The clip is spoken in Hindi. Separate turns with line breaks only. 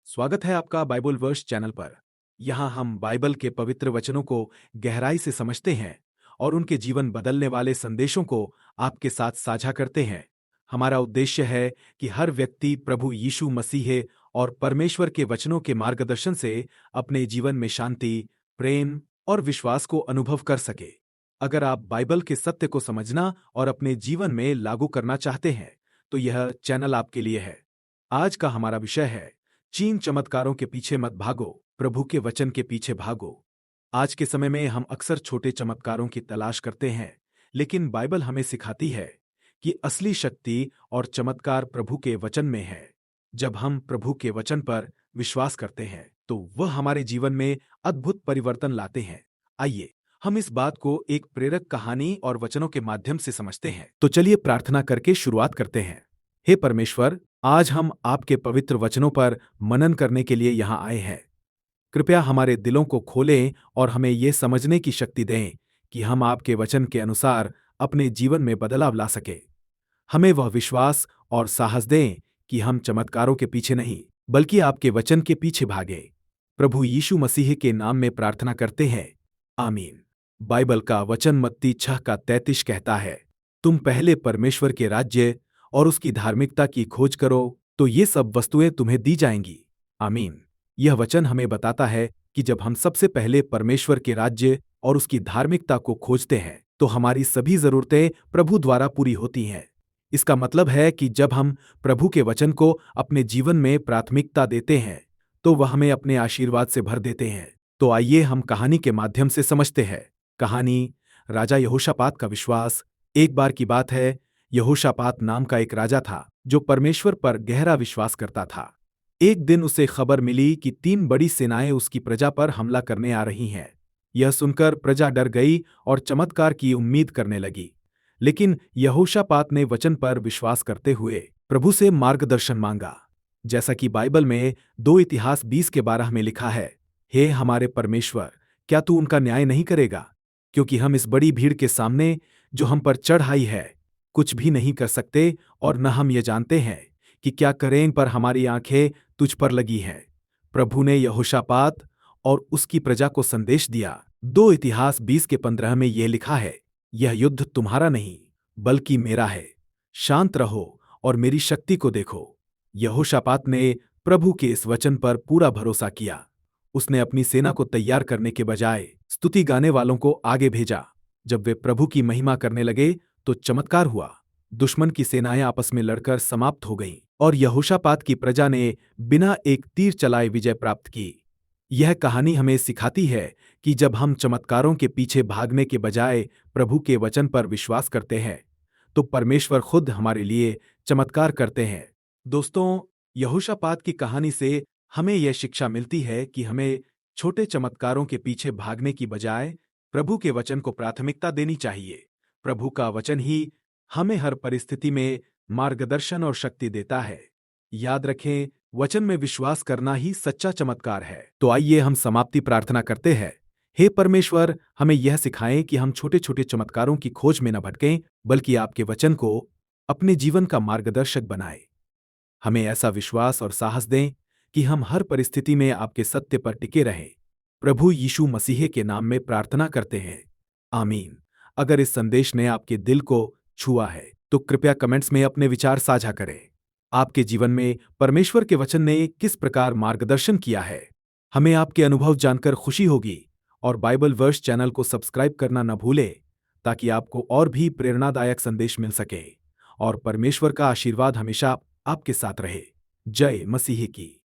स्वागत है आपका बाइबल वर्स चैनल पर। यहाँ हम बाइबल के पवित्र वचनों को गहराई से समझते हैं और उनके जीवन बदलने वाले संदेशों को आपके साथ साझा करते हैं। हमारा उद्देश्य है कि हर व्यक्ति प्रभु यीशु मसीह और परमेश्वर के वचनों के मार्गदर्शन से अपने जीवन में शांति, प्रेम और विश्वास को अनुभव कर सके। अगर आप बाइबल के सत्य को समझना और अपने जीवन में लागू करना चाहते हैं, तो यह चैनल आपके लिए है। आज का हमारा विषय है चीन चमत्कारों के पीछे मत भागो, प्रभु के वचन के पीछे भागो। आज के समय में हम अक्सर छोटे चमत्कारों की तलाश करते हैं, लेकिन बाइबल हमें सिखाती है कि असली शक्ति और चमत्कार प्रभु के वचन में है। जब हम प्रभु के वचन पर विश्वास करते हैं, तो वह हमारे जीवन में अद्भुत परिवर्तन लाते हैं। आइए हम इस बात को एक प्रेरक कहानी और वचनों के माध्यम से समझते हैं। तो चलिए प्रार्थना करके शुरुआत करते हैं। हे परमेश्वर, आज हम आपके पवित्र वचनों पर मनन करने के लिए यहाँ आए हैं। कृपया हमारे दिलों को खोलें और हमें ये समझने की शक्ति दें कि हम आपके वचन के अनुसार अपने जीवन में बदलाव ला सकें। हमें वह विश्वास और साहस दें कि हम चमत्कारों के पीछे नहीं, बल्कि आपके वचन के पीछे भागें। प्रभु यीशु मसीह के नाम में प्रार्थना करते हैं, आमीन। बाइबल का वचन मत्ती 6:33 कहता है, तुम पहले परमेश्वर के राज्य और उसकी धार्मिकता की खोज करो, तो ये सब वस्तुएं तुम्हें दी जाएंगी। आमीन। यह वचन हमें बताता है कि जब हम सबसे पहले परमेश्वर के राज्य और उसकी धार्मिकता को खोजते हैं, तो हमारी सभी जरूरतें प्रभु द्वारा पूरी होती हैं। इसका मतलब है कि जब हम प्रभु के वचन को अपने जीवन में प्राथमिकता देते हैं, तो वह हमें अपने आशीर्वाद से भर देते हैं। तो आइए हम कहानी के माध्यम से समझते हैं। कहानी राजा यहोशापात का विश्वास। एक बार की बात है, यहोशापात नाम का एक राजा था जो परमेश्वर पर गहरा विश्वास करता था। एक दिन उसे खबर मिली कि 3 बड़ी सेनाएं उसकी प्रजा पर हमला करने आ रही हैं। यह सुनकर प्रजा डर गई और चमत्कार की उम्मीद करने लगी। लेकिन यहोशापात ने वचन पर विश्वास करते हुए प्रभु से मार्गदर्शन मांगा। जैसा कि बाइबल में 2 इतिहास 20:12 में लिखा है, हे हमारे परमेश्वर, क्या तू उनका न्याय नहीं करेगा? क्योंकि हम इस बड़ी भीड़ के सामने जो हम पर चढ़ आई है, कुछ भी नहीं कर सकते, और न हम ये जानते हैं कि क्या करें, पर हमारी आंखें तुझ पर लगी हैं। प्रभु ने यहोशापात और उसकी प्रजा को संदेश दिया। 2 इतिहास 20:15 में यह लिखा है, यह युद्ध तुम्हारा नहीं, बल्कि मेरा है। शांत रहो और मेरी शक्ति को देखो। यहोशापात ने प्रभु के इस वचन पर पूरा भरोसा किया। उसने अपनी सेना को तैयार करने के बजाय स्तुति गाने वालों को आगे भेजा। जब वे प्रभु की महिमा करने लगे, तो चमत्कार हुआ। दुश्मन की सेनाएं आपस में लड़कर समाप्त हो गईं और यहोशापात की प्रजा ने बिना एक तीर चलाए विजय प्राप्त की। यह कहानी हमें सिखाती है कि जब हम चमत्कारों के पीछे भागने के बजाय प्रभु के वचन पर विश्वास करते हैं, तो परमेश्वर खुद हमारे लिए चमत्कार करते हैं। दोस्तों, यहोशापात की कहानी से हमें यह शिक्षा मिलती है कि हमें छोटे चमत्कारों के पीछे भागने की बजाय प्रभु के वचन को प्राथमिकता देनी चाहिए। प्रभु का वचन ही हमें हर परिस्थिति में मार्गदर्शन और शक्ति देता है। याद रखें, वचन में विश्वास करना ही सच्चा चमत्कार है। तो आइए हम समाप्ति प्रार्थना करते हैं। हे परमेश्वर, हमें यह सिखाएं कि हम छोटे छोटे चमत्कारों की खोज में न भटकें, बल्कि आपके वचन को अपने जीवन का मार्गदर्शक बनाएं। हमें ऐसा विश्वास और साहस दें कि हम हर परिस्थिति में आपके सत्य पर टिके रहें। प्रभु यीशु मसीह के नाम में प्रार्थना करते हैं, आमीन। अगर इस संदेश ने आपके दिल को छुआ है, तो कृपया कमेंट्स में अपने विचार साझा करें। आपके जीवन में परमेश्वर के वचन ने किस प्रकार मार्गदर्शन किया है? हमें आपके अनुभव जानकर खुशी होगी। और बाइबल वर्स चैनल को सब्सक्राइब करना न भूलें, ताकि आपको और भी प्रेरणादायक संदेश मिल सके। और परमेश्वर का आशीर्वाद हमेशा आपके साथ रहे। जय मसीह की।